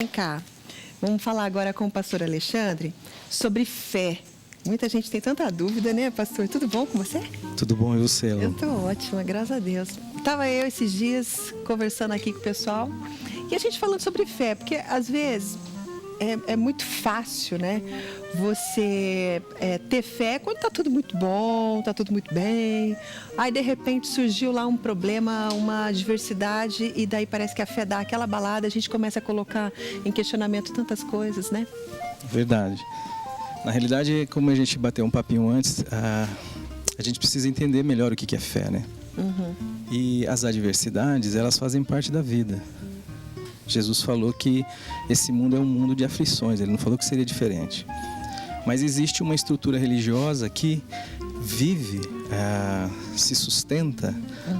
Vem cá, vamos falar agora com o pastor Alexandre sobre fé. Muita gente tem tanta dúvida, né, pastor? Tudo bom com você? Tudo bom, e você, Elon? Eu estou ótima, graças a Deus. Estava eu esses dias conversando aqui com o pessoal e a gente falando sobre fé, porque às vezes é muito fácil, né? Você ter fé quando está tudo muito bom, está tudo muito bem. Aí, de repente, surgiu lá um problema, uma adversidade, e daí parece que a fé dá aquela balada, a gente começa a colocar em questionamento tantas coisas, né? Verdade. Na realidade, como a gente bateu um papinho antes, a gente precisa entender melhor o que é fé, né? Uhum. E as adversidades, elas fazem parte da vida. Jesus falou que esse mundo é um mundo de aflições, ele não falou que seria diferente. Mas existe uma estrutura religiosa que vive, se sustenta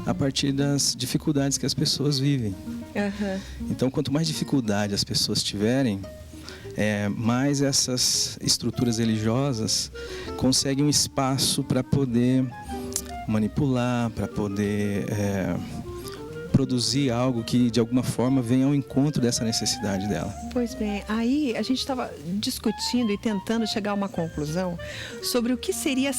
a partir das dificuldades que as pessoas vivem. Uhum. Então, quanto mais dificuldade as pessoas tiverem, mais essas estruturas religiosas conseguem um espaço para poder manipular, para poder produzir algo que de alguma forma venha ao encontro dessa necessidade dela. Pois bem, aí a gente estava discutindo e tentando chegar a uma conclusão sobre o que seria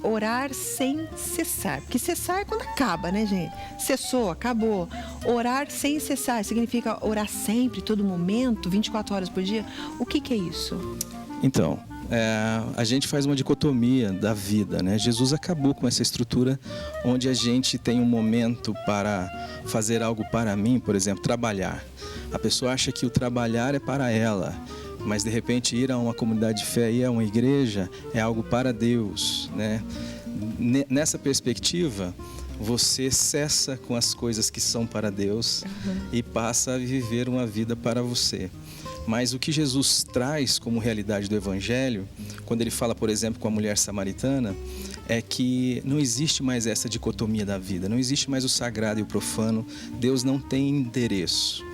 orar sem cessar. Porque cessar é quando acaba, né, gente? Cessou, acabou. Orar sem cessar significa orar sempre, todo momento, 24 horas por dia. O que é isso? Então, a gente faz uma dicotomia da vida, né? Jesus acabou com essa estrutura onde a gente tem um momento para fazer algo para mim, por exemplo, trabalhar. A pessoa acha que o trabalhar é para ela, mas de repente ir a uma comunidade de fé, ir a uma igreja, é algo para Deus, né? Nessa perspectiva, você cessa com as coisas que são para Deus e passa a viver uma vida para você. Mas o que Jesus traz como realidade do Evangelho, quando ele fala, por exemplo, com a mulher samaritana, é que não existe mais essa dicotomia da vida, não existe mais o sagrado e o profano. Deus não tem endereço.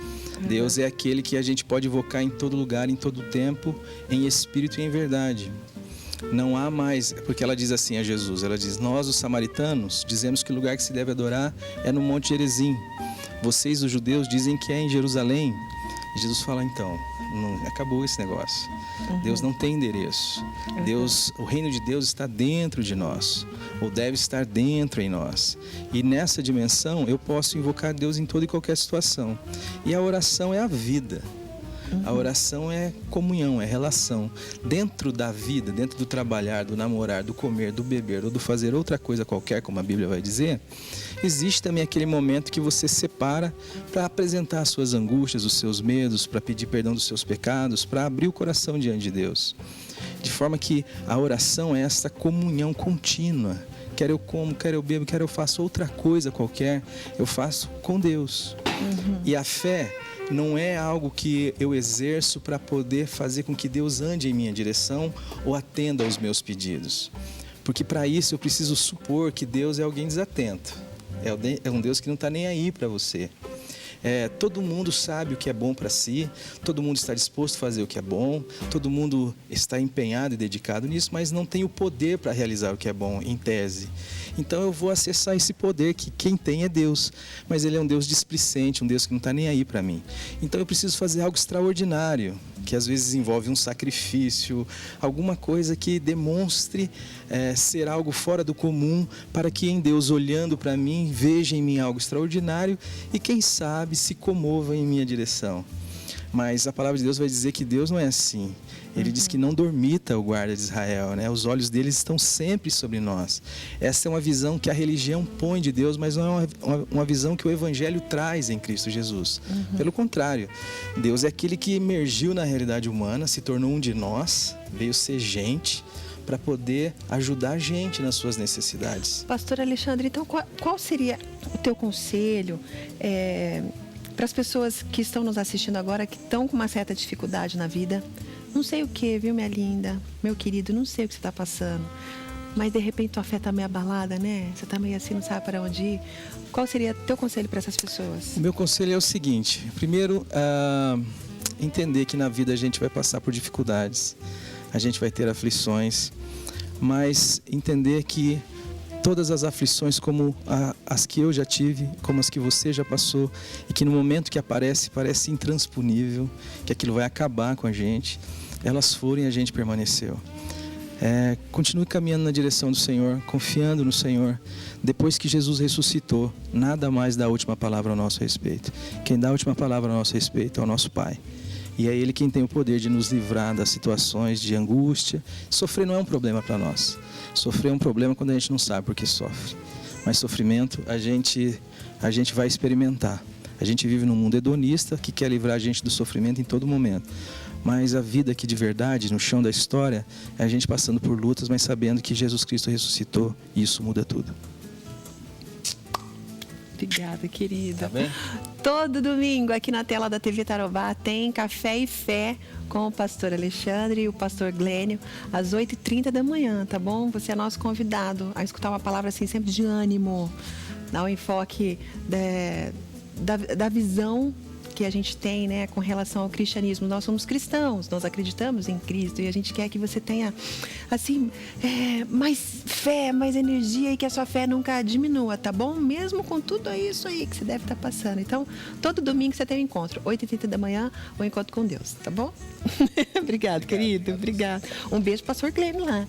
Deus é aquele que a gente pode invocar em todo lugar, em todo tempo, em espírito e em verdade. Não há mais, porque ela diz assim a Jesus, ela diz: nós os samaritanos dizemos que o lugar que se deve adorar é no Monte Gerizim. Vocês os judeus dizem que é em Jerusalém. E Jesus fala, então, acabou esse negócio. Deus não tem endereço. O reino de Deus está dentro de nós, ou deve estar dentro em nós. E nessa dimensão eu posso invocar Deus em toda e qualquer situação. E a oração é a vida. A oração é comunhão, é relação. Dentro da vida, dentro do trabalhar, do namorar, do comer, do beber ou do fazer outra coisa qualquer, como a Bíblia vai dizer, existe também aquele momento que você separa para apresentar as suas angústias, os seus medos, para pedir perdão dos seus pecados, para abrir o coração diante de Deus. De forma que a oração é essa comunhão contínua. Quer eu como, quer eu bebo, quer eu faço outra coisa qualquer, eu faço com Deus. E a fé não é algo que eu exerço para poder fazer com que Deus ande em minha direção ou atenda aos meus pedidos. Porque para isso eu preciso supor que Deus é alguém desatento. É um Deus que não está nem aí para você. Todo mundo sabe o que é bom para si, todo mundo está disposto a fazer o que é bom, todo mundo está empenhado e dedicado nisso, mas não tem o poder para realizar o que é bom, em tese. Então eu vou acessar esse poder que quem tem é Deus, mas Ele é um Deus displicente, um Deus que não está nem aí para mim. Então eu preciso fazer algo extraordinário, que às vezes envolve um sacrifício, alguma coisa que demonstre ser algo fora do comum, para que em Deus, olhando para mim, veja em mim algo extraordinário e quem sabe se comova em minha direção. Mas a palavra de Deus vai dizer que Deus não é assim. Ele diz que não dormita o guarda de Israel, né? Os olhos deles estão sempre sobre nós. Essa é uma visão que a religião põe de Deus, mas não é uma visão que o Evangelho traz em Cristo Jesus. Pelo contrário, Deus é aquele que emergiu na realidade humana, se tornou um de nós, veio ser gente, para poder ajudar a gente nas suas necessidades. Pastor Alexandre, então qual seria o teu conselho para as pessoas que estão nos assistindo agora, que estão com uma certa dificuldade na vida? Não sei o que, viu, minha linda, meu querido, não sei o que você está passando, mas de repente tua fé está meio abalada, né? Você está meio assim, não sabe para onde ir. Qual seria teu conselho para essas pessoas? O meu conselho é o seguinte: primeiro, entender que na vida a gente vai passar por dificuldades, a gente vai ter aflições, mas entender que todas as aflições como as que eu já tive, como as que você já passou, e que no momento que aparece, parece intransponível, que aquilo vai acabar com a gente, elas foram e a gente permaneceu. Continue caminhando na direção do Senhor, confiando no Senhor. Depois que Jesus ressuscitou, nada mais dá a última palavra ao nosso respeito. Quem dá a última palavra ao nosso respeito é o nosso Pai. E é Ele quem tem o poder de nos livrar das situações de angústia. Sofrer não é um problema para nós. Sofrer é um problema quando a gente não sabe por que sofre. Mas sofrimento a gente vai experimentar. A gente vive num mundo hedonista que quer livrar a gente do sofrimento em todo momento. Mas a vida aqui de verdade, no chão da história, é a gente passando por lutas, mas sabendo que Jesus Cristo ressuscitou e isso muda tudo. Obrigada, querida. Tá bem? Todo domingo aqui na tela da TV Tarobá tem Café e Fé com o pastor Alexandre e o pastor Glênio às 8h30 da manhã, tá bom? Você é nosso convidado a escutar uma palavra assim sempre de ânimo, dar um enfoque da visão que a gente tem, né, com relação ao cristianismo. Nós somos cristãos, nós acreditamos em Cristo e a gente quer que você tenha assim mais fé, mais energia e que a sua fé nunca diminua, tá bom? Mesmo com tudo isso aí que você deve estar passando. Então, todo domingo você tem um encontro, 8h30 da manhã, o encontro com Deus, tá bom? Obrigado, querido. Obrigado. Um beijo pro pastor Glênio lá.